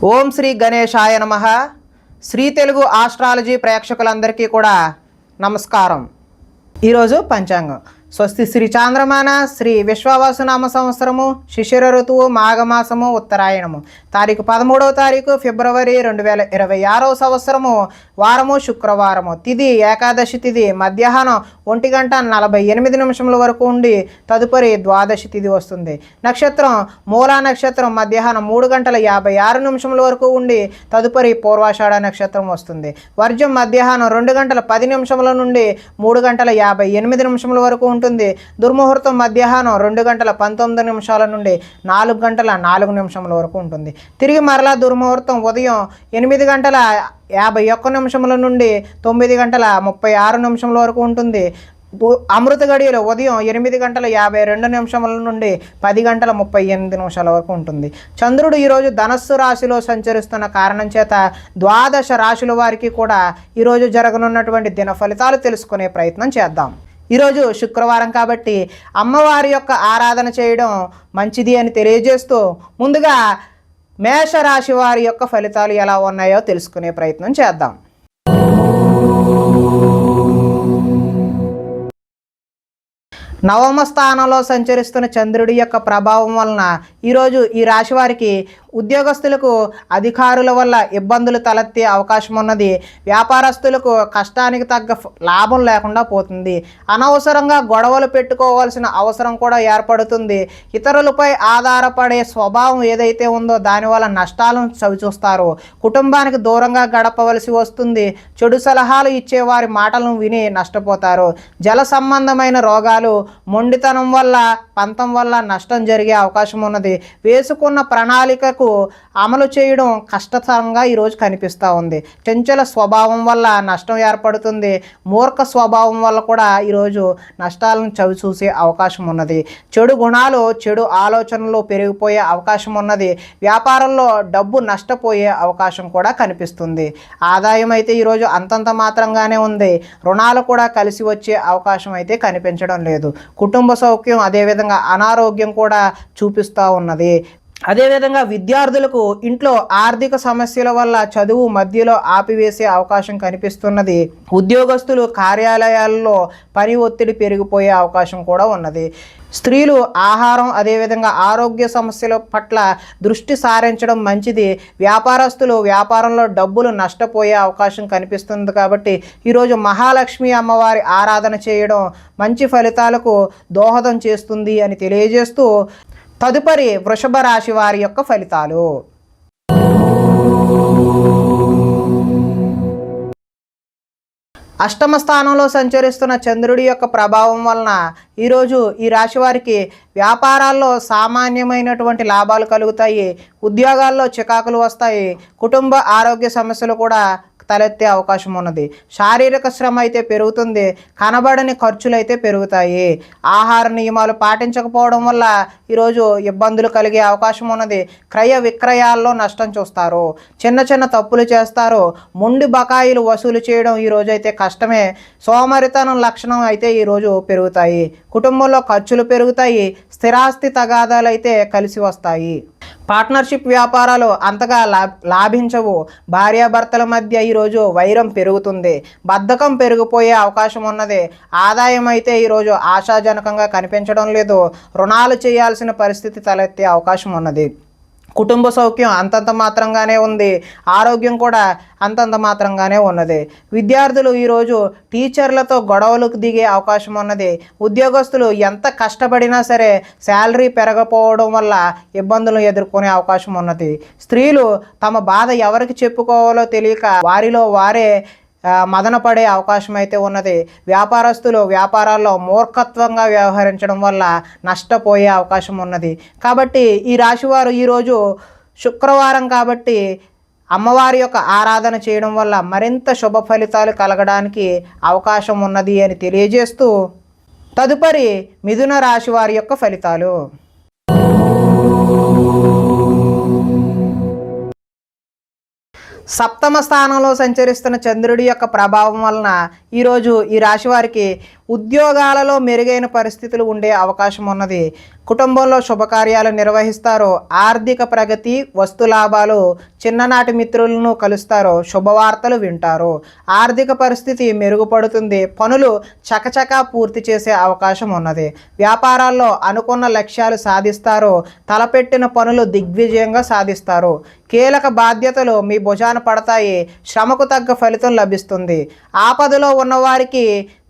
ఓం శ్రీ గణేశాయ నమః. శ్రీ తెలుగు ఆస్ట్రాలజీ ప్రేక్షకులందరికీ కూడా నమస్కారం. ఈరోజు పంచాంగం. స్వస్తి శ్రీ చాంద్రమాన శ్రీ విశ్వావసునామ సంవత్సరము శిశిర ఋతువు మాఘమాసము ఉత్తరాయణము తారీఖు 13వ తారీఖు ఫిబ్రవరి 2026 సంవత్సరము వారము శుక్రవారము తిథి ఏకాదశి తిథి మధ్యాహ్నం 1:48 వరకు ఉండి తదుపరి ద్వాదశి తిథి వస్తుంది. నక్షత్రం మూలా నక్షత్రం మధ్యాహ్నం 3:56 వరకు ఉండి తదుపరి పూర్వాషాఢ నక్షత్రం వస్తుంది. వర్జం మధ్యాహ్నం 2:10 నుండి 3:58 వరకు ఉంటుంది. దుర్ముహూర్తం మధ్యాహ్నం 2:19 నుండి 4:04 వరకు ఉంటుంది. తిరిగి మరలా దుర్ముహూర్తం ఉదయం 8:51 నుండి 9:36 వరకు ఉంటుంది. అమృత గడియలు ఉదయం 8:52 నుండి 10:38 వరకు ఉంటుంది. చంద్రుడు ఈరోజు ధనస్సు రాశిలో సంచరిస్తున్న కారణం చేత ద్వాదశ రాశుల వారికి కూడా ఈరోజు జరగనున్నటువంటి దిన ఫలితాలు తెలుసుకునే ప్రయత్నం చేద్దాం. ఈరోజు శుక్రవారం కాబట్టి అమ్మవారి యొక్క ఆరాధన చేయడం మంచిది అని తెలియజేస్తూ ముందుగా మేషరాశి వారి యొక్క ఫలితాలు ఎలా ఉన్నాయో తెలుసుకునే ప్రయత్నం చేద్దాం. నవమ స్థానంలో సంచరిస్తున్న చంద్రుడి యొక్క ప్రభావం వలన ఈరోజు ఈ రాశి వారికి ఉద్యోగస్తులకు అధికారుల వల్ల ఇబ్బందులు తలెత్తే అవకాశం ఉన్నది. వ్యాపారస్తులకు కష్టానికి తగ్గ లాభం లేకుండా పోతుంది. అనవసరంగా గొడవలు పెట్టుకోవాల్సిన అవసరం కూడా ఏర్పడుతుంది. ఇతరులపై ఆధారపడే స్వభావం ఏదైతే ఉందో దానివల్ల నష్టాలను చవిచూస్తారు. కుటుంబానికి దూరంగా గడపవలసి వస్తుంది. చెడు సలహాలు ఇచ్చేవారి మాటలను విని నష్టపోతారు. జల సంబంధమైన రోగాలు, మొండితనం వల్ల, పంతం వల్ల నష్టం జరిగే అవకాశం ఉన్నది. వేసుకున్న ప్రణాళికకు అమలు చేయడం కష్టతరంగా ఈరోజు కనిపిస్తూ ఉంది. చంచల స్వభావం వల్ల నష్టం ఏర్పడుతుంది. మూర్ఖ స్వభావం వల్ల కూడా ఈరోజు నష్టాలను చవిచూసే అవకాశం ఉన్నది. చెడు గుణాలు, చెడు ఆలోచనలు పెరిగిపోయే అవకాశం ఉన్నది. వ్యాపారంలో డబ్బు నష్టపోయే అవకాశం కూడా కనిపిస్తుంది. ఆదాయం అయితే ఈరోజు అంతంత మాత్రంగానే ఉంది. రుణాలు కూడా కలిసి వచ్చే అవకాశం అయితే కనిపించడం లేదు. కుటుంబ సౌఖ్యం అదేవిధంగా అనారోగ్యం కూడా చూపిస్తూ ఉన్నది. అదేవిధంగా విద్యార్థులకు ఇంట్లో ఆర్థిక సమస్యల వల్ల చదువు మధ్యలో ఆపివేసే అవకాశం కనిపిస్తున్నది. ఉద్యోగస్తులు కార్యాలయాల్లో పని ఒత్తిడి పెరిగిపోయే అవకాశం కూడా ఉన్నది. స్త్రీలు ఆహారం అదేవిధంగా ఆరోగ్య సమస్యల పట్ల దృష్టి సారించడం మంచిది. వ్యాపారస్తులు వ్యాపారంలో డబ్బులు నష్టపోయే అవకాశం కనిపిస్తుంది. కాబట్టి ఈరోజు మహాలక్ష్మి అమ్మవారి ఆరాధన చేయడం మంచి ఫలితాలకు దోహదం చేస్తుంది అని తెలియజేస్తూ తదుపరి వృషభ రాశి వారి యొక్క ఫలితాలు. అష్టమ స్థానంలో సంచరిస్తున్న చంద్రుడి యొక్క ప్రభావం వలన ఈరోజు ఈ రాశి వారికి వ్యాపారాల్లో సామాన్యమైనటువంటి లాభాలు కలుగుతాయి. ఉద్యోగాల్లో చికాకులు వస్తాయి. కుటుంబ ఆరోగ్య సమస్యలు కూడా తలెత్తే అవకాశం ఉన్నది. శారీరక శ్రమ అయితే పెరుగుతుంది. కనబడని ఖర్చులు అయితే పెరుగుతాయి. ఆహార నియమాలు పాటించకపోవడం వల్ల ఈరోజు ఇబ్బందులు కలిగే అవకాశం ఉన్నది. క్రయ విక్రయాల్లో నష్టం చూస్తారు. చిన్న చిన్న తప్పులు చేస్తారు. మొండి బకాయిలు వసూలు చేయడం ఈరోజు అయితే కష్టమే. సోమరితనం లక్షణం అయితే ఈరోజు పెరుగుతాయి. కుటుంబంలో ఖర్చులు పెరుగుతాయి. స్థిరాస్తి తగాదాలు అయితే కలిసి వస్తాయి. పార్ట్నర్షిప్ వ్యాపారాలు అంతగా లాభించవు. భార్యాభర్తల మధ్య ఈరోజు వైరం పెరుగుతుంది. బద్ధకం పెరిగిపోయే అవకాశం ఉన్నది. ఆదాయం అయితే ఈరోజు ఆశాజనకంగా కనిపించడం లేదు. రుణాలు చేయాల్సిన పరిస్థితి తలెత్తే అవకాశం ఉన్నది. కుటుంబ సౌఖ్యం అంతంత మాత్రంగానే ఉంది. ఆరోగ్యం కూడా అంతంత మాత్రంగానే ఉన్నది. విద్యార్థులు ఈరోజు టీచర్లతో గొడవలకు దిగే అవకాశం ఉన్నది. ఉద్యోగస్తులు ఎంత కష్టపడినా సరే శాలరీ పెరగకపోవడం వల్ల ఇబ్బందులు ఎదుర్కొనే అవకాశం ఉన్నది. స్త్రీలు తమ బాధ ఎవరికి చెప్పుకోవాలో తెలియక వారిలో వారే మదనపడే అవకాశం అయితే ఉన్నది. వ్యాపారస్తులు వ్యాపారాల్లో మూర్ఖత్వంగా వ్యవహరించడం వల్ల నష్టపోయే అవకాశం ఉన్నది. కాబట్టి ఈ రాశివారు ఈరోజు శుక్రవారం కాబట్టి అమ్మవారి యొక్క ఆరాధన చేయడం వల్ల మరింత శుభ ఫలితాలు కలగడానికి అవకాశం ఉన్నది అని తెలియజేస్తూ తదుపరి మిథున రాశి వారి యొక్క ఫలితాలు. సప్తమ స్థానంలో సంచరిస్తున్న చంద్రుడి యొక్క ప్రభావం వలన ఈరోజు ఈ రాశి వారికి ఉద్యోగాలలో మెరుగైన పరిస్థితులు ఉండే అవకాశం ఉన్నది. కుటుంబంలో శుభకార్యాలు నిర్వహిస్తారు. ఆర్థిక ప్రగతి, వస్తు లాభాలు, చిన్ననాటి మిత్రులను కలుస్తారు. శుభవార్తలు వింటారు. ఆర్థిక పరిస్థితి మెరుగుపడుతుంది. పనులు చకచకా పూర్తి చేసే అవకాశం ఉన్నది. వ్యాపారాల్లో అనుకున్న లక్ష్యాలు సాధిస్తారు. తలపెట్టిన పనులు దిగ్విజయంగా సాధిస్తారు. కీలక బాధ్యతలు మీ భుజాన పడతాయి. శ్రమకు తగ్గ ఫలితం లభిస్తుంది. ఆపదలో ఉన్నవారికి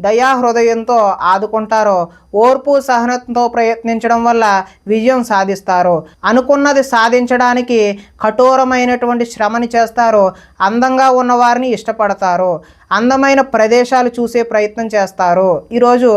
దయాహృదయంతో ఆదుకుంటారు. ఓర్పు సహనంతో ప్రయత్నించడం వల్ల విజయం సాధిస్తారు. అనుకున్నది సాధించడానికి కఠోరమైనటువంటి శ్రమని చేస్తారు. అందంగా ఉన్నవారిని ఇష్టపడతారు. అందమైన ప్రదేశాలు చూసే ప్రయత్నం చేస్తారు. ఈరోజు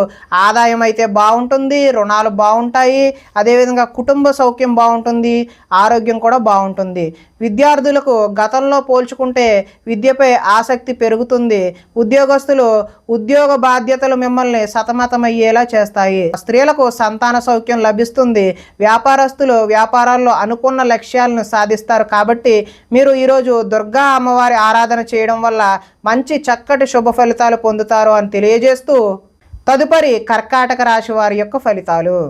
ఆదాయం అయితే బాగుంటుంది. రుణాలు బాగుంటాయి. అదేవిధంగా కుటుంబ సౌఖ్యం బాగుంటుంది. ఆరోగ్యం కూడా బాగుంటుంది. విద్యార్థులకు గతంలో పోల్చుకుంటే విద్యపై ఆసక్తి పెరుగుతుంది. ఉద్యోగస్తులు ఉద్యోగ బాధ్యతలు మిమ్మల్ని సతమతమయ్యేలా చేస్తాయి. స్త్రీలకు సంతాన సౌఖ్యం లభిస్తుంది. వ్యాపారస్తులు వ్యాపారాల్లో అనుకున్న లక్ష్యాలను సాధిస్తారు. కాబట్టి మీరు ఈరోజు దుర్గా అమ్మవారి ఆరాధన చేయడం వల్ల మంచి చక్కటి శుభ ఫలితాలు పొందుతారు అని తెలియజేస్తూ తదుపరి కర్కాటక రాశి వారి యొక్క ఫలితాలు.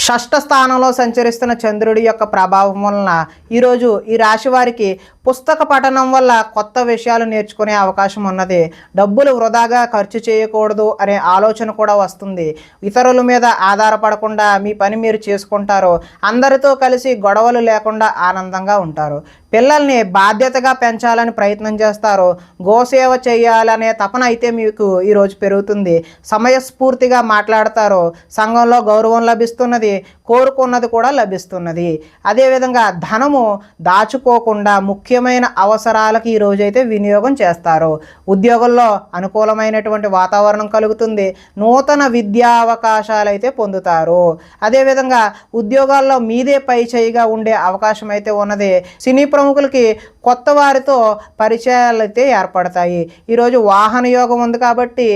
షష్ఠ స్థానంలో సంచరిస్తున్న చంద్రుడి యొక్క ప్రభావం వలన ఈరోజు ఈ రాశి వారికి పుస్తక పఠనం వల్ల కొత్త విషయాలు నేర్చుకునే అవకాశం ఉన్నది. డబ్బులు వృధాగా ఖర్చు చేయకూడదు అనే ఆలోచన కూడా వస్తుంది. ఇతరుల మీద ఆధారపడకుండా మీ పని మీరు చేసుకుంటారు. అందరితో కలిసి గొడవలు లేకుండా ఆనందంగా ఉంటారు. పిల్లల్ని బాధ్యతగా పెంచాలని ప్రయత్నం చేస్తారు. గోసేవ చేయాలనే తపన అయితే మీకు ఈరోజు పెరుగుతుంది. సమయస్ఫూర్తిగా మాట్లాడతారు. సంఘంలో గౌరవం లభిస్తున్నది. కోరుకున్నది కూడా లభిస్తున్నది. అదేవిధంగా ధనము దాచుకోకుండా ముఖ్యమైన అవసరాలకు ఈ రోజైతే వినియోగం చేస్తారు. ఉద్యోగంలో అనుకూలమైనటువంటి వాతావరణం కలుగుతుంది. నూతన విద్యా అవకాశాలు అయితే పొందుతారు. అదేవిధంగా ఉద్యోగాల్లో మీదే పై చేయిగా ఉండే అవకాశం అయితే ఉన్నది. సినీ ప్రముఖులకి కొత్త వారితో పరిచయాలు అయితే ఏర్పడతాయి. ఈరోజు వాహన యోగం ఉంది కాబట్టి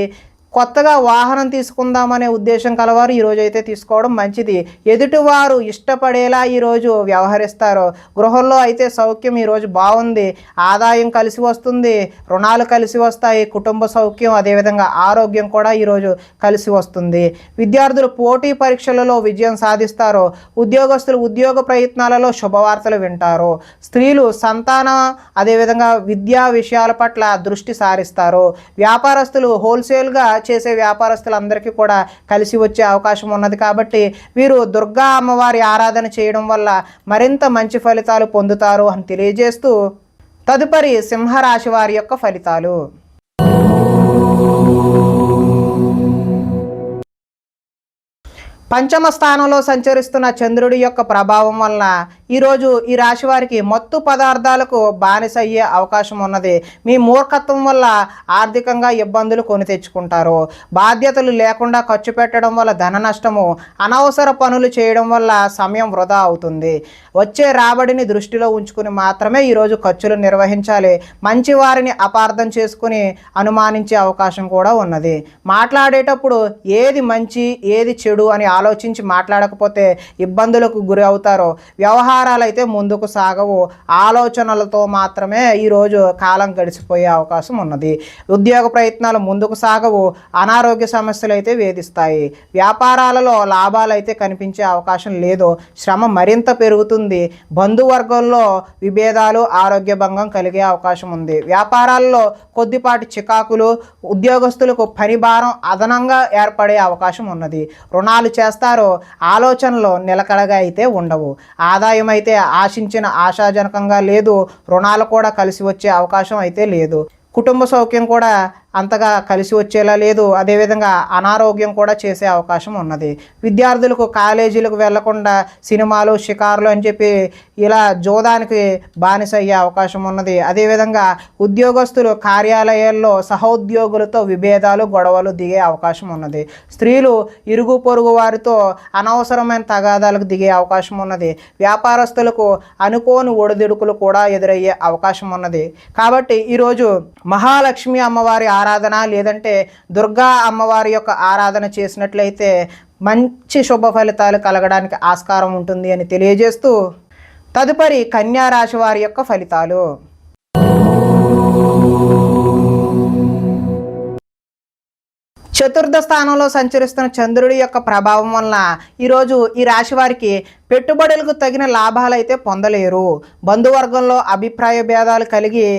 కొత్తగా వాహనం తీసుకుందామనే ఉద్దేశం కలవారు ఈరోజు అయితే తీసుకోవడం మంచిది. ఎదుటివారు ఇష్టపడేలా ఈరోజు వ్యవహరిస్తారు. గృహంలో అయితే సౌఖ్యం ఈరోజు బాగుంది. ఆదాయం కలిసి వస్తుంది. రుణాలు కలిసి వస్తాయి. కుటుంబ సౌఖ్యం అదేవిధంగా ఆరోగ్యం కూడా ఈరోజు కలిసి వస్తుంది. విద్యార్థులు పోటీ పరీక్షలలో విజయం సాధిస్తారు. ఉద్యోగస్తులు ఉద్యోగ ప్రయత్నాలలో శుభవార్తలు వింటారు. స్త్రీలు సంతానం అదేవిధంగా విద్యా విషయాల పట్ల దృష్టి సారిస్తారు. వ్యాపారస్తులు హోల్సేల్గా చేసే వ్యాపారస్తులందరికీ కూడా కలిసి వచ్చే అవకాశం ఉన్నది. కాబట్టి వీరు దుర్గా అమ్మవారి ఆరాధన చేయడం వల్ల మరింత మంచి ఫలితాలు పొందుతారు అని తెలియజేస్తూ తదుపరి సింహరాశి వారి యొక్క ఫలితాలు. పంచమ స్థానంలో సంచరిస్తున్న చంద్రుడి యొక్క ప్రభావం వలన ఈరోజు ఈ రాశి వారికి మత్తు పదార్థాలకు బానిస అయ్యే అవకాశం ఉన్నది. మీ మూర్ఖత్వం వల్ల ఆర్థికంగా ఇబ్బందులు కొని తెచ్చుకుంటారు. బాధ్యతలు లేకుండా ఖర్చు పెట్టడం వల్ల ధన నష్టము, అనవసర పనులు చేయడం వల్ల సమయం వృధా అవుతుంది. వచ్చే రాబడిని దృష్టిలో ఉంచుకుని మాత్రమే ఈరోజు ఖర్చులు నిర్వహించాలి. మంచి వారిని అపార్థం చేసుకుని అనుమానించే అవకాశం కూడా ఉన్నది. మాట్లాడేటప్పుడు ఏది మంచి ఏది చెడు అని ఆలోచించి మాట్లాడకపోతే ఇబ్బందులకు గురి అవుతారు. వ్యవహారాలు అయితే ముందుకు సాగవు. ఆలోచనలతో మాత్రమే ఈరోజు కాలం గడిచిపోయే అవకాశం ఉన్నది. ఉద్యోగ ప్రయత్నాలు ముందుకు సాగవు. అనారోగ్య సమస్యలు అయితే వేధిస్తాయి. వ్యాపారాలలో లాభాలు అయితే కనిపించే అవకాశం లేదు. శ్రమ మరింత పెరుగుతుంది. బంధువర్గంలో విభేదాలు, ఆరోగ్య భంగం కలిగే అవకాశం ఉంది. వ్యాపారాల్లో కొద్దిపాటి చికాకులు, ఉద్యోగస్తులకు పని భారం అదనంగా ఏర్పడే అవకాశం ఉన్నది. రుణాలు చేస్తారో ఆలోచనలు నిలకడగా అయితే ఉండవు. ఆదాయం అయితే ఆశించిన ఆశాజనకంగా లేదు. రుణాలు కూడా కలిసి వచ్చే అవకాశం అయితే లేదు. కుటుంబ సౌఖ్యం కూడా అంతగా కలిసి వచ్చేలా లేదు. అదేవిధంగా అనారోగ్యం కూడా చేసే అవకాశం ఉన్నది. విద్యార్థులకు కాలేజీలకు వెళ్లకుండా సినిమాలు, షికారులు అని చెప్పి ఇలా జోదానికి బానిస అయ్యే అవకాశం ఉన్నది. అదేవిధంగా ఉద్యోగస్తులు కార్యాలయాల్లో సహోద్యోగులతో విభేదాలు, గొడవలు దిగే అవకాశం ఉన్నది. స్త్రీలు ఇరుగు పొరుగు వారితో అనవసరమైన తగాదాలకు దిగే అవకాశం ఉన్నది. వ్యాపారస్తులకు అనుకోని ఒడిదుడుకులు కూడా ఎదురయ్యే అవకాశం ఉన్నది. కాబట్టి ఈరోజు మహాలక్ష్మి అమ్మవారి ఆరాధన లేదంటే దుర్గా అమ్మవారి యొక్క ఆరాధన చేసినట్లయితే మంచి శుభ ఫలితాలు కలగడానికి ఆస్కారం ఉంటుంది అని తెలియజేస్తూ తదుపరి కన్యా రాశి వారి యొక్క ఫలితాలు. చతుర్థ స్థానంలో సంచరిస్తున్న చంద్రుడి యొక్క ప్రభావం వలన ఈరోజు ఈ రాశి వారికి పెట్టుబడులకు తగిన లాభాలు అయితే పొందలేరు. బంధువర్గంలో అభిప్రాయ భేదాలు కలిగి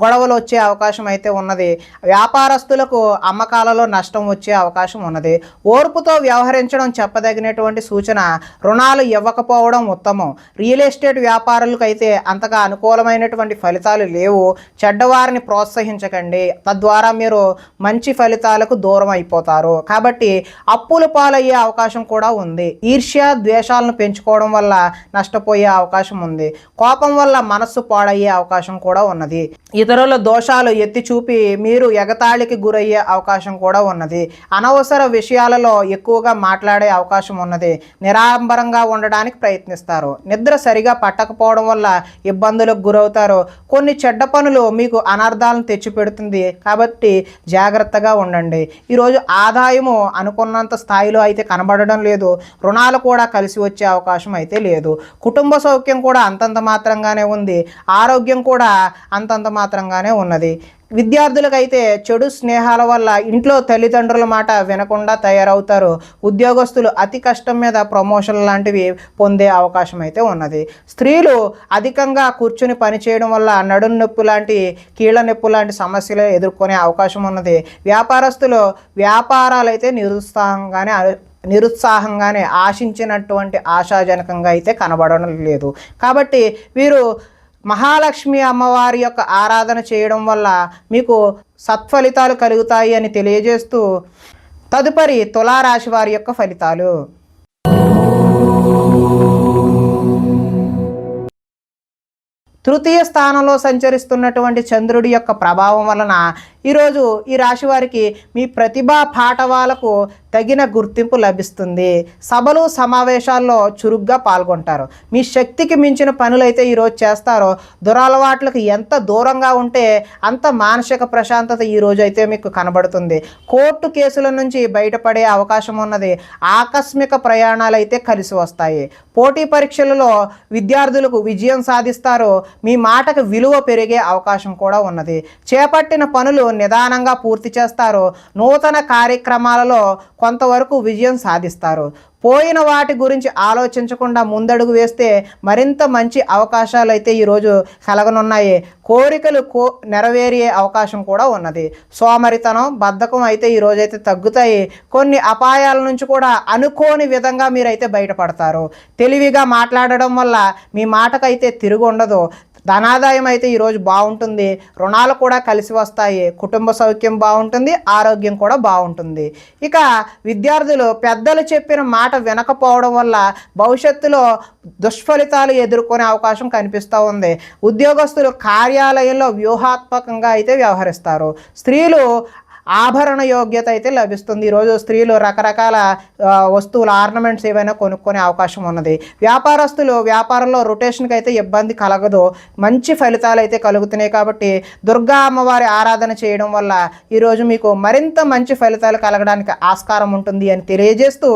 గొడవలు వచ్చే అవకాశం అయితే ఉన్నది. వ్యాపారస్తులకు అమ్మకాలలో నష్టం వచ్చే అవకాశం ఉన్నది. ఓర్పుతో వ్యవహరించడం చెప్పదగినటువంటి సూచన. రుణాలు ఇవ్వకపోవడం ఉత్తమం. రియల్ ఎస్టేట్ వ్యాపారులకు అయితే అంతగా అనుకూలమైనటువంటి ఫలితాలు లేవు. చెడ్డవారిని ప్రోత్సహించకండి, తద్వారా మీరు మంచి ఫలితాలకు దూరం అయిపోతారు. కాబట్టి అప్పుల పాలయ్యే అవకాశం కూడా ఉంది. ఈర్ష్య ద్వేషాలను పెంచుకోవడం వల్ల నష్టపోయే అవకాశం ఉంది. కోపం వల్ల మనస్సు పాడయ్యే అవకాశం కూడా ఉన్నది. ఇతరుల దోషాలు ఎత్తి చూపి మీరు ఎగతాళికి గురయ్యే అవకాశం కూడా ఉన్నది. అనవసర విషయాలలో ఎక్కువగా మాట్లాడే అవకాశం ఉన్నది. నిరాడంబరంగా ఉండడానికి ప్రయత్నిస్తారు. నిద్ర సరిగా పట్టకపోవడం వల్ల ఇబ్బందులకు గురవుతారు. కొన్ని చెడ్డ పనులు మీకు అనర్థాలను తెచ్చిపెడుతుంది, కాబట్టి జాగ్రత్తగా ఉండండి. ఈరోజు ఆదాయము అనుకున్నంత స్థాయిలో అయితే కనబడడం లేదు. రుణాలు కూడా కలిసి వచ్చే అవకాశం అయితే లేదు. కుటుంబ సౌఖ్యం కూడా అంతంత మాత్రంగానే ఉంది. ఆరోగ్యం కూడా అంతంత మాత్రంగానే ఉన్నది. విద్యార్థులకైతే చెడు స్నేహాల వల్ల ఇంట్లో తల్లిదండ్రుల మాట వినకుండా తయారవుతారు. ఉద్యోగస్తులు అతి కష్టం మీద ప్రమోషన్ లాంటివి పొందే అవకాశం అయితే ఉన్నది. స్త్రీలు అధికంగా కూర్చుని పనిచేయడం వల్ల నడుం నొప్పి లాంటి కీళ్ళ నొప్పి లాంటి సమస్యలు ఎదుర్కొనే అవకాశం ఉన్నది. వ్యాపారస్తులు వ్యాపారాలు అయితే నిరుత్సాహంగానే ఆశించినటువంటి ఆశాజనకంగా అయితే కనబడడం లేదు. కాబట్టి వీరు మహాలక్ష్మి అమ్మవారి యొక్క ఆరాధన చేయడం వల్ల మీకు సత్ఫలితాలు కలుగుతాయి అని తెలియజేస్తూ తదుపరి తులారాశి వారి యొక్క ఫలితాలు. తృతీయ స్థానంలో సంచరిస్తున్నటువంటి చంద్రుడి యొక్క ప్రభావం వలన ఈరోజు ఈ రాశి వారికి మీ ప్రతిభా పాఠవాలకు తగిన గుర్తింపు లభిస్తుంది. సభలు సమావేశాల్లో చురుగ్గా పాల్గొంటారు. మీ శక్తికి మించిన పనులైతే ఈరోజు చేస్తారో. దురలవాట్లకు ఎంత దూరంగా ఉంటే అంత మానసిక ప్రశాంతత ఈరోజు అయితే మీకు కనబడుతుంది. కోర్టు కేసుల నుంచి బయటపడే అవకాశం ఉన్నది. ఆకస్మిక ప్రయాణాలు అయితే కలిసి వస్తాయి. పోటీ పరీక్షలలో విద్యార్థులకు విజయం సాధిస్తారు. మీ మాటకు విలువ పెరిగే అవకాశం కూడా ఉన్నది. చేపట్టిన పనులు నిదానంగా పూర్తి చేస్తారు. నూతన కార్యక్రమాలలో కొంతవరకు విజయం సాధిస్తారు. పోయిన వాటి గురించి ఆలోచించకుండా ముందడుగు వేస్తే మరింత మంచి అవకాశాలు అయితే ఈరోజు కలగనున్నాయి. కోరికలు నెరవేరే అవకాశం కూడా ఉన్నది. సోమరితనం, బద్ధకం అయితే ఈరోజైతే తగ్గుతాయి. కొన్ని అపాయాల నుంచి కూడా అనుకోని విధంగా మీరైతే బయటపడతారు. తెలివిగా మాట్లాడడం వల్ల మీ మాటకైతే తిరుగు ఉండదు. ధనాదాయం అయితే ఈరోజు బాగుంటుంది. రుణాలు కూడా కలిసి వస్తాయి. కుటుంబ సౌఖ్యం బాగుంటుంది. ఆరోగ్యం కూడా బాగుంటుంది. ఇక విద్యార్థులు పెద్దలు చెప్పిన మాట వినకపోవడం వల్ల భవిష్యత్తులో దుష్ఫలితాలు ఎదుర్కొనే అవకాశం కనిపిస్తూ ఉంది. ఉద్యోగస్తులు కార్యాలయంలో వ్యూహాత్మకంగా అయితే వ్యవహరిస్తారు. స్త్రీలు ఆభరణ యోగ్యత అయితే లభిస్తుంది. ఈరోజు స్త్రీలు రకరకాల వస్తువులు, ఆర్నమెంట్స్ ఏవైనా కొనుక్కునే అవకాశం ఉన్నది. వ్యాపారస్తులు వ్యాపారంలో రొటేషన్కి అయితే ఇబ్బంది కలగదు. మంచి ఫలితాలు అయితే కలుగుతున్నాయి. కాబట్టి దుర్గా అమ్మవారి ఆరాధన చేయడం వల్ల ఈరోజు మీకు మరింత మంచి ఫలితాలు కలగడానికి ఆస్కారం ఉంటుంది అని తెలియజేస్తూ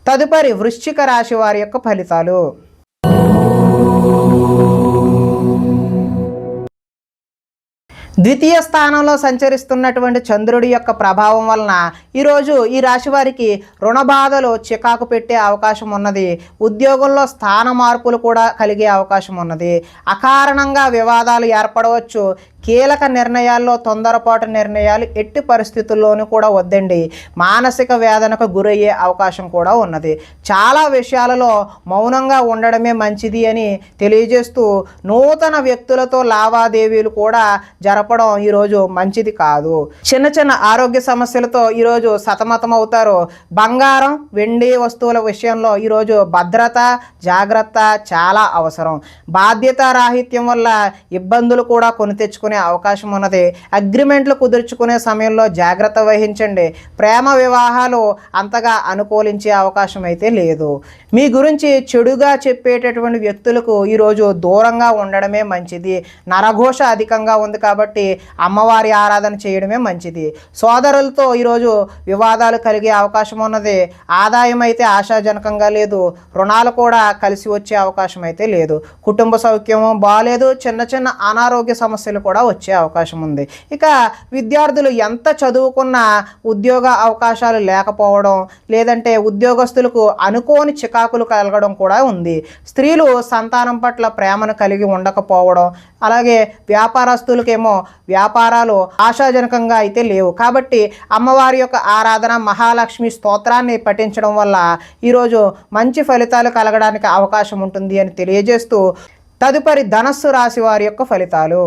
తదుపరి వృశ్చిక రాశి వారి యొక్క ఫలితాలు. ద్వితీయ స్థానంలో సంచరిస్తున్నటువంటి చంద్రుడి యొక్క ప్రభావం వలన ఈరోజు ఈ రాశి వారికి రుణ బాధలు చికాకు పెట్టే అవకాశం ఉన్నది. ఉద్యోగంలో స్థాన మార్పులు కూడా కలిగే అవకాశం ఉన్నది. అకారణంగా వివాదాలు ఏర్పడవచ్చు. కీలక నిర్ణయాల్లో తొందరపాటు నిర్ణయాలు ఎట్టి పరిస్థితుల్లోనూ కూడా వద్దండి. మానసిక వేదనకు గురయ్యే అవకాశం కూడా ఉన్నది. చాలా విషయాలలో మౌనంగా ఉండడమే మంచిది అని తెలియజేస్తూ నూతన వ్యక్తులతో లావాదేవీలు కూడా జరపడం ఈరోజు మంచిది కాదు. చిన్న చిన్న ఆరోగ్య సమస్యలతో ఈరోజు సతమతం అవుతారు. బంగారం, వెండి వస్తువుల విషయంలో ఈరోజు భద్రత, జాగ్రత్త చాలా అవసరం. బాధ్యతారాహిత్యం వల్ల ఇబ్బందులు కూడా కొని తెచ్చుకునే అవకాశం ఉన్నది. అగ్రిమెంట్లు కుదుర్చుకునే సమయంలో జాగ్రత్త వహించండి. ప్రేమ వివాహాలు అంతగా అనుకూలించే అవకాశం అయితే లేదు. మీ గురించి చెడుగా చెప్పేటటువంటి వ్యక్తులకు ఈరోజు దూరంగా ఉండడమే మంచిది. నరఘోష అధికంగా ఉంది కాబట్టి కాబట్టి అమ్మవారి ఆరాధన చేయడమే మంచిది. సోదరులతో ఈరోజు వివాదాలు కలిగే అవకాశం ఉన్నది. ఆదాయం అయితే ఆశాజనకంగా లేదు, రుణాలు కూడా కలిసి వచ్చే అవకాశం అయితే లేదు. కుటుంబ సౌఖ్యము బాగాలేదు, చిన్న చిన్న అనారోగ్య సమస్యలు కూడా వచ్చే అవకాశం ఉంది. ఇక విద్యార్థులు ఎంత చదువుకున్నా ఉద్యోగ అవకాశాలు లేకపోవడం, లేదంటే ఉద్యోగస్తులకు అనుకోని చికాకులు కలగడం కూడా ఉంది. స్త్రీలు సంతానం పట్ల ప్రేమను కలిగి ఉండకపోవడం, అలాగే వ్యాపారస్తులకేమో వ్యాపారాలు ఆశాజనకంగా అయితే లేవు. కాబట్టి అమ్మవారి యొక్క ఆరాధన, మహాలక్ష్మి స్తోత్రాన్ని పఠించడం వల్ల ఈరోజు మంచి ఫలితాలు కలగడానికి అవకాశం ఉంటుంది అని తెలియజేస్తూ తదుపరి ధనస్సు రాశి వారి యొక్క ఫలితాలు.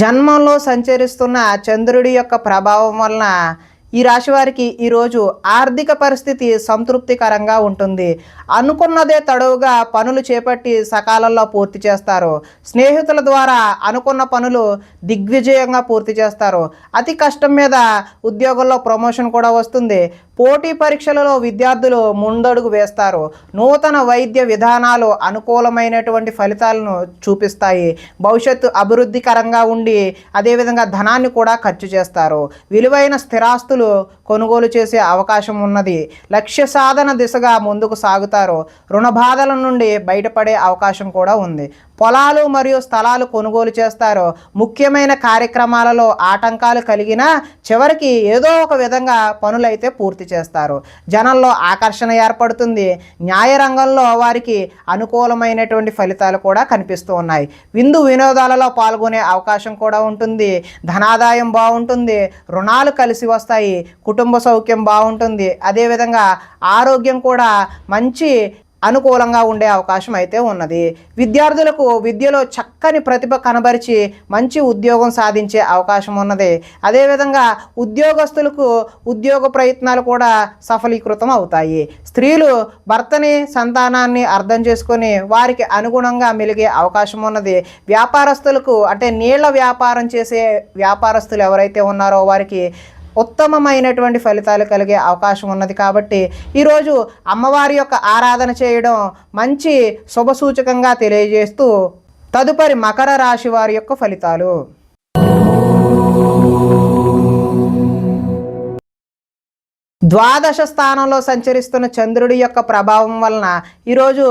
జన్మంలో సంచరిస్తున్న చంద్రుడి యొక్క ప్రభావం వలన ఈ రాశి వారికి ఈరోజు ఆర్థిక పరిస్థితి సంతృప్తికరంగా ఉంటుంది. అనుకున్నదే తడవుగా పనులు చేపట్టి సకాలంలో పూర్తి చేస్తారు. స్నేహితుల ద్వారా అనుకున్న పనులు దిగ్విజయంగా పూర్తి చేస్తారు. అతి కష్టం మీద ఉద్యోగంలో ప్రమోషన్ కూడా వస్తుంది. పోటీ పరీక్షలలో విద్యార్థులు ముందడుగు వేస్తారు. నూతన వైద్య విధానాలు అనుకూలమైనటువంటి ఫలితాలను చూపిస్తాయి. భవిష్యత్తు అభివృద్ధికరంగా ఉండి అదేవిధంగా ధనాన్ని కూడా ఖర్చు చేస్తారు. విలువైన స్థిరాస్తులు కొనుగోలు చేసే అవకాశం ఉన్నది. లక్ష్య సాధన దిశగా ముందుకు సాగుతారు. రుణ బాధల నుండి బయటపడే అవకాశం కూడా ఉంది. పొలాలు మరియు స్థలాలు కొనుగోలు చేస్తారు. ముఖ్యమైన కార్యక్రమాలలో ఆటంకాలు కలిగినా చివరికి ఏదో ఒక విధంగా పనులైతే పూర్తి చేస్తారు. జనంలో ఆకర్షణ ఏర్పడుతుంది. న్యాయ రంగంలో వారికి అనుకూలమైనటువంటి ఫలితాలు కూడా కనిపిస్తూ ఉన్నాయి. విందు వినోదాలలో పాల్గొనే అవకాశం కూడా ఉంటుంది. ధనాదాయం బాగుంటుంది. రుణాలు కలిసి వస్తాయి. కుటుంబ సౌఖ్యం బాగుంటుంది. అదేవిధంగా ఆరోగ్యం కూడా మంచి అనుకూలంగా ఉండే అవకాశం అయితే ఉన్నది. విద్యార్థులకు విద్యలో చక్కని ప్రతిభ కనబరిచి మంచి ఉద్యోగం సాధించే అవకాశం ఉన్నది. అదేవిధంగా ఉద్యోగస్తులకు ఉద్యోగ ప్రయత్నాలు కూడా సఫలీకృతం అవుతాయి. స్త్రీలు భర్తని, సంతానాన్ని అర్థం చేసుకొని వారికి అనుగుణంగా మెలిగే అవకాశం ఉన్నది. వ్యాపారస్తులకు అంటే నీళ్ల వ్యాపారం చేసే వ్యాపారస్తులు ఎవరైతే ఉన్నారో వారికి ఉత్తమమైనటువంటి ఫలితాలు కలిగే అవకాశం ఉన్నది. కాబట్టి ఈరోజు అమ్మవారి యొక్క ఆరాధన చేయడం మంచి శుభసూచకంగా తెలియజేస్తూ తదుపరి మకర రాశి వారి యొక్క ఫలితాలు. ద్వాదశ స్థానంలో సంచరిస్తున్న చంద్రుడి యొక్క ప్రభావం వలన ఈరోజు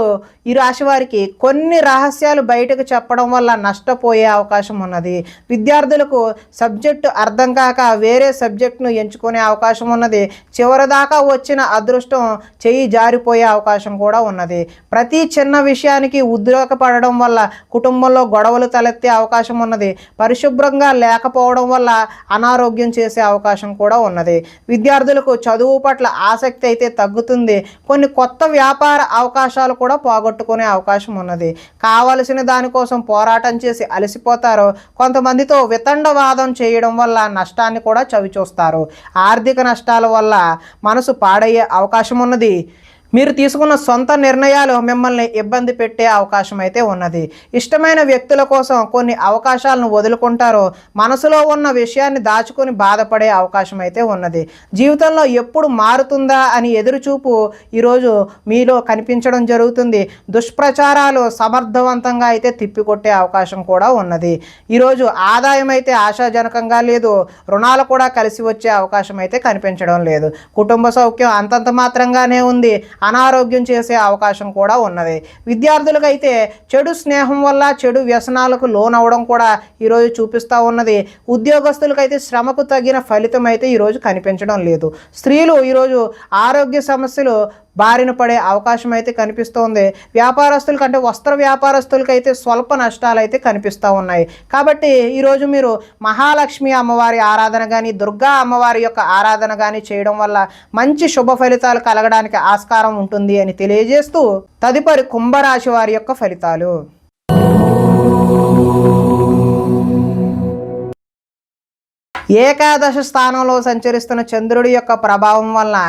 ఈ రాశి వారికి కొన్ని రహస్యాలు బయటకు చెప్పడం వల్ల నష్టపోయే అవకాశం ఉన్నది. విద్యార్థులకు సబ్జెక్టు అర్థం కాక వేరే సబ్జెక్టును ఎంచుకునే అవకాశం ఉన్నది. చివరిదాకా వచ్చిన అదృష్టం చెయ్యి జారిపోయే అవకాశం కూడా ఉన్నది. ప్రతి చిన్న విషయానికి ఉద్రేకపడడం వల్ల కుటుంబంలో గొడవలు తలెత్తే అవకాశం ఉన్నది. పరిశుభ్రంగా లేకపోవడం వల్ల అనారోగ్యం చేసే అవకాశం కూడా ఉన్నది. విద్యార్థులకు చదువు పట్ల ఆసక్తి అయితే తగ్గుతుంది. కొన్ని కొత్త వ్యాపార అవకాశాలు కూడా పోగొట్టుకునే అవకాశం ఉన్నది. కావలసిన దానికోసం పోరాటం చేసి అలసిపోతారు. కొంతమందితో వితండవాదం చేయడం వల్ల నష్టాన్ని కూడా చవిచూస్తారు. ఆర్థిక నష్టాల వల్ల మనసు పాడయ్యే అవకాశం ఉన్నది. మీరు తీసుకున్న సొంత నిర్ణయాలు మిమ్మల్ని ఇబ్బంది పెట్టే అవకాశం అయితే ఉన్నది. ఇష్టమైన వ్యక్తుల కోసం కొన్ని అవకాశాలను వదులుకుంటారు. మనసులో ఉన్న విషయాన్ని దాచుకొని బాధపడే అవకాశం అయితే ఉన్నది. జీవితంలో ఎప్పుడు మారుతుందా అని ఎదురుచూపు ఈరోజు మీలో కనిపించడం జరుగుతుంది. దుష్ప్రచారాలు సమర్థవంతంగా అయితే తిప్పికొట్టే అవకాశం కూడా ఉన్నది. ఈరోజు ఆదాయం అయితే ఆశాజనకంగా లేదు. రుణాలు కూడా కలిసి వచ్చే అవకాశం అయితే కనిపించడం లేదు. కుటుంబ సౌఖ్యం అంతంత మాత్రంగానే ఉంది. అనారోగ్యం చేసే అవకాశం కూడా ఉన్నది. విద్యార్థులకైతే చెడు స్నేహం వల్ల చెడు వ్యసనాలకు లోనవడం కూడా ఈరోజు చూపిస్తూ ఉన్నది. ఉద్యోగస్తులకైతే శ్రమకు తగిన ఫలితం అయితే ఈరోజు కనిపించడం లేదు. స్త్రీలు ఈరోజు ఆరోగ్య సమస్యలు బారిన పడే అవకాశం అయితే కనిపిస్తోంది. వ్యాపారస్తులకి అంటే వస్త్ర వ్యాపారస్తులకైతే స్వల్ప నష్టాలు అయితే కనిపిస్తూ ఉన్నాయి. కాబట్టి ఈరోజు మీరు మహాలక్ష్మి అమ్మవారి ఆరాధన కానీ దుర్గా అమ్మవారి యొక్క ఆరాధన కానీ చేయడం వల్ల మంచి శుభ ఫలితాలు కలగడానికి ఆస్కారం ఉంటుంది అని తెలియజేస్తూ తదుపరి కుంభరాశి వారి యొక్క ఫలితాలు. ఏకాదశ స్థానంలో సంచరిస్తున్న చంద్రుడి యొక్క ప్రభావం వలన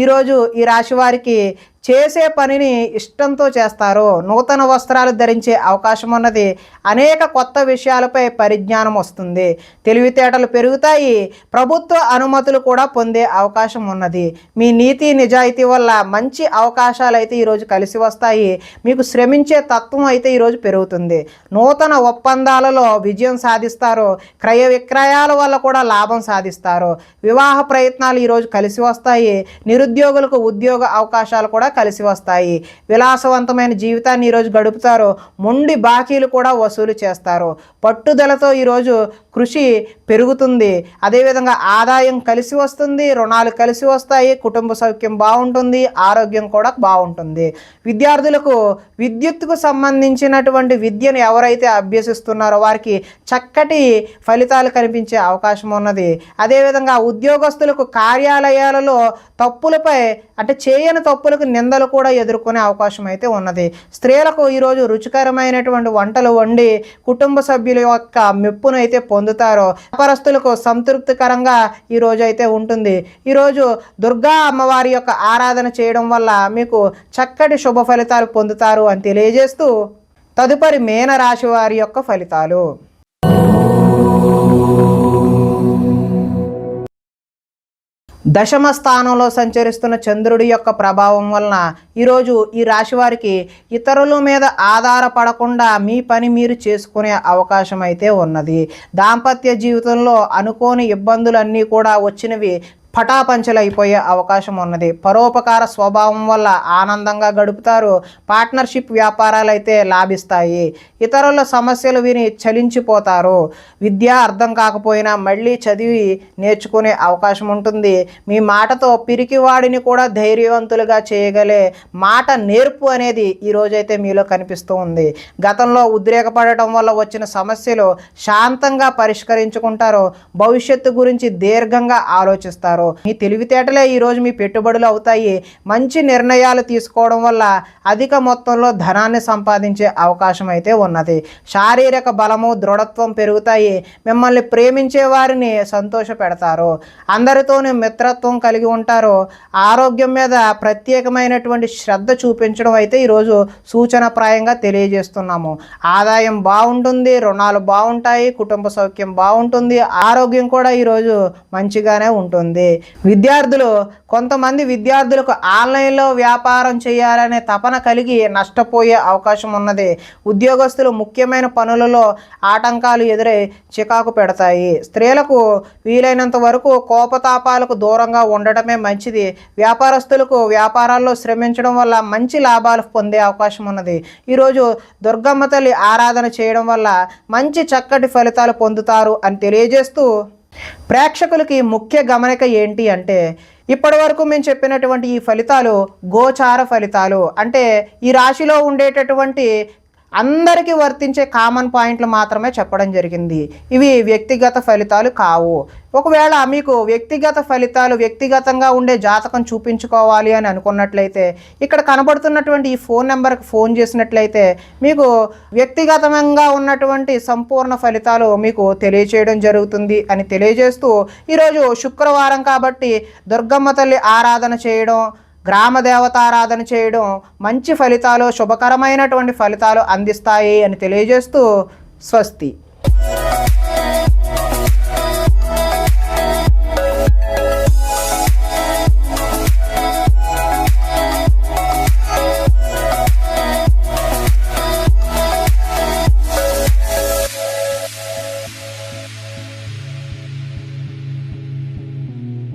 ఈరోజు ఈ రాశి వారికి చేసే పనిని ఇష్టంతో చేస్తారు. నూతన వస్త్రాలు ధరించే అవకాశం ఉన్నది. అనేక కొత్త విషయాలపై పరిజ్ఞానం వస్తుంది. తెలివితేటలు పెరుగుతాయి. ప్రభుత్వ అనుమతులు కూడా పొందే అవకాశం ఉన్నది. మీ నీతి నిజాయితీ వల్ల మంచి అవకాశాలు అయితే ఈరోజు కలిసి వస్తాయి. మీకు శ్రమించే తత్వం అయితే ఈరోజు పెరుగుతుంది. నూతన ఒప్పందాలలో విజయం సాధిస్తారు. క్రయ విక్రయాల వల్ల కూడా లాభం సాధిస్తారు. వివాహ ప్రయత్నాలు ఈరోజు కలిసి వస్తాయి. నిరుద్యోగులకు ఉద్యోగ అవకాశాలు కూడా కలిసి వస్తాయి. విలాసవంతమైన జీవితాన్ని ఈరోజు గడుపుతారు. మొండి బాకీలు కూడా వసూలు చేస్తారు. పట్టుదలతో ఈరోజు కృషి పెరుగుతుంది. అదేవిధంగా ఆదాయం కలిసి వస్తుంది. రుణాలు కలిసి వస్తాయి. కుటుంబ సౌఖ్యం బాగుంటుంది. ఆరోగ్యం కూడా బాగుంటుంది. విద్యార్థులకు విద్యుత్తుకు సంబంధించినటువంటి విద్యను ఎవరైతే అభ్యసిస్తున్నారో వారికి చక్కటి ఫలితాలు కనిపించే అవకాశం ఉన్నది. అదేవిధంగా ఉద్యోగస్తులకు కార్యాలయాలలో తప్పులపై అంటే చేయని తప్పులకు నిందలు కూడా ఎదుర్కొనే అవకాశం అయితే ఉన్నది. స్త్రీలకు ఈరోజు రుచికరమైనటువంటి వంటలు వండి కుటుంబ సభ్యుల యొక్క మెప్పును అయితే పొందుతారో. వ్యాపారస్తులకు సంతృప్తికరంగా ఈరోజు అయితే ఉంటుంది. ఈరోజు దుర్గా అమ్మవారి యొక్క ఆరాధన చేయడం వల్ల మీకు చక్కటి శుభ ఫలితాలు పొందుతారు అని తెలియజేస్తూ తదుపరి మీనరాశి వారి యొక్క ఫలితాలు. దశమ స్థానంలో సంచరిస్తున్న చంద్రుడి యొక్క ప్రభావం వలన ఈరోజు ఈ రాశి వారికి ఇతరుల మీద ఆధారపడకుండా మీ పని మీరు చేసుకునే అవకాశం అయితే ఉన్నది. దాంపత్య జీవితంలో అనుకోని ఇబ్బందులన్నీ కూడా వచ్చినవి పటాపంచలైపోయే అవకాశం ఉన్నది. పరోపకార స్వభావం వల్ల ఆనందంగా గడుపుతారు. పార్ట్నర్షిప్ వ్యాపారాలు అయితే లాభిస్తాయి. ఇతరుల సమస్యలు విని చలించిపోతారు. విద్య అర్థం కాకపోయినా మళ్ళీ చదివి నేర్చుకునే అవకాశం ఉంటుంది. మీ మాటతో పిరికివాడిని కూడా ధైర్యవంతులుగా చేయగలే మాట నేర్పు అనేది ఈరోజైతే మీలో కనిపిస్తూ ఉంది. గతంలో ఉద్రేకపడటం వల్ల వచ్చిన సమస్యలు శాంతంగా పరిష్కరించుకుంటారు. భవిష్యత్తు గురించి దీర్ఘంగా ఆలోచిస్తారు. మీ తెలివితేటలే ఈరోజు మీ పెట్టుబడులు అవుతాయి. మంచి నిర్ణయాలు తీసుకోవడం వల్ల అధిక మొత్తంలో ధనాన్ని సంపాదించే అవకాశం అయితే ఉన్నది. శారీరక బలము దృఢత్వం పెరుగుతాయి. మిమ్మల్ని ప్రేమించే వారిని సంతోష పెడతారు. అందరితోనూ మిత్రత్వం కలిగి ఉంటారు. ఆరోగ్యం మీద ప్రత్యేకమైనటువంటి శ్రద్ధ చూపించడం అయితే ఈరోజు సూచనప్రాయంగా తెలియజేస్తున్నాము. ఆదాయం బాగుంటుంది. రుణాలు బాగుంటాయి. కుటుంబ సౌఖ్యం బాగుంటుంది. ఆరోగ్యం కూడా ఈరోజు మంచిగానే ఉంటుంది. కొంతమంది విద్యార్థులకు ఆన్లైన్లో వ్యాపారం చేయాలనే తపన కలిగి నష్టపోయే అవకాశం ఉన్నది. ఉద్యోగస్తులు ముఖ్యమైన పనులలో ఆటంకాలు ఎదురై చికాకు పెడతాయి. స్త్రీలకు వీలైనంత వరకు కోపతాపాలకు దూరంగా ఉండటమే మంచిది. వ్యాపారస్తులకు వ్యాపారాల్లో శ్రమించడం వల్ల మంచి లాభాలు పొందే అవకాశం ఉన్నది. ఈరోజు దుర్గమ్మ తల్లి ఆరాధన చేయడం వల్ల మంచి చక్కటి ఫలితాలు పొందుతారు అని తెలియజేస్తూ ప్రేక్షకులకి ముఖ్య గమనిక ఏంటి అంటే ఇప్పటి వరకు మేము చెప్పినటువంటి ఈ ఫలితాలు గోచార ఫలితాలు. అంటే ఈ రాశిలో ఉండేటటువంటి అందరికీ వర్తించే కామన్ పాయింట్లు మాత్రమే చెప్పడం జరిగింది. ఇవి వ్యక్తిగత ఫలితాలు కావు. ఒకవేళ మీకు వ్యక్తిగత ఫలితాలు వ్యక్తిగతంగా ఉండే జాతకం చూపించుకోవాలి అని అనుకున్నట్లయితే ఇక్కడ కనబడుతున్నటువంటి ఈ ఫోన్ నెంబర్కి ఫోన్ చేసినట్లయితే మీకు వ్యక్తిగతంగా ఉన్నటువంటి సంపూర్ణ ఫలితాలు మీకు తెలియచేయడం జరుగుతుంది అని తెలియజేస్తూ ఈరోజు శుక్రవారం కాబట్టి దుర్గమ్మ తల్లి ఆరాధన చేయడం, గ్రామ దేవతారాధన చేయడం మంచి ఫలితాలు శుభకరమైనటువంటి ఫలితాలు అందిస్తాయి అని తెలియజేస్తూ స్వస్తి.